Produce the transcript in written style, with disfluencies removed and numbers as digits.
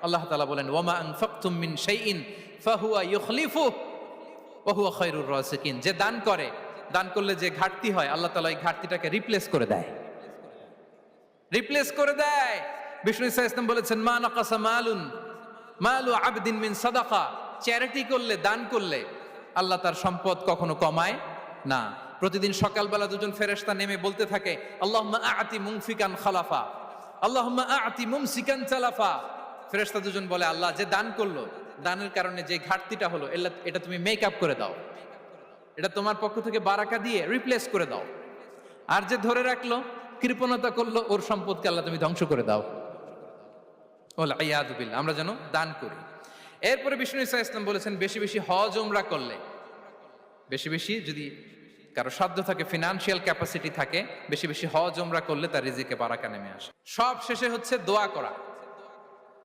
আল্লাহ তাআলা বলেন ওয়ামা আনফাকতুম মিন শাইইন ফাহুয়া ইউখলিফুহু ওয়া হুয়া খায়রুর রাযিকিন। যে দান করে, দান করলে যে ঘাটতি হয় আল্লাহ তাআলা এই ঘাটতিটাকে রিপ্লেস করে দেয়, রিপ্লেস করে দেয়। বিষ্ণু ইসা ইসলাম বলেছেন মা নাকাসা মালু আবদিন মিন সাদাকা। চ্যারিটি করলে, দান করলে আল্লাহ তার সম্পদ কখনো কমায় না। প্রতিদিন সকালবেলা দুজন ফেরেশতা নেমে বলতে থাকে আল্লাহুম্মা আ'তি মুনফিকান খালাফা, আল্লাহুম্মা আ'তি মুমসিকান চালাফা। ফেরেশতা দুজন বলে আল্লাহ, যে দান করলো, দানের কারণে যে ঘাটতিটা হলো এটা তুমি মেক আপ করে দাও, এটা তোমার পক্ষ থেকে বারাকা দিয়ে রিপ্লেস করে দাও। আর যে ধরে রাখলো, কৃপণতা করলো, ওর সম্পদকে আল্লাহ তুমি ধ্বংস করে দাও। আমরা যেন দান করি। এরপরে বিষ্ণু ইসা ইসলাম বলেছেন বেশি বেশি হজ উমরা করলে, বেশি বেশি যদি কারো সাধ্য থাকে, ফিনান্সিয়াল ক্যাপাসিটি থাকে, বেশি বেশি হজ উমরা করলে তার রিজিকে বারাকা নেমে আসে। সব শেষে হচ্ছে দোয়া করা।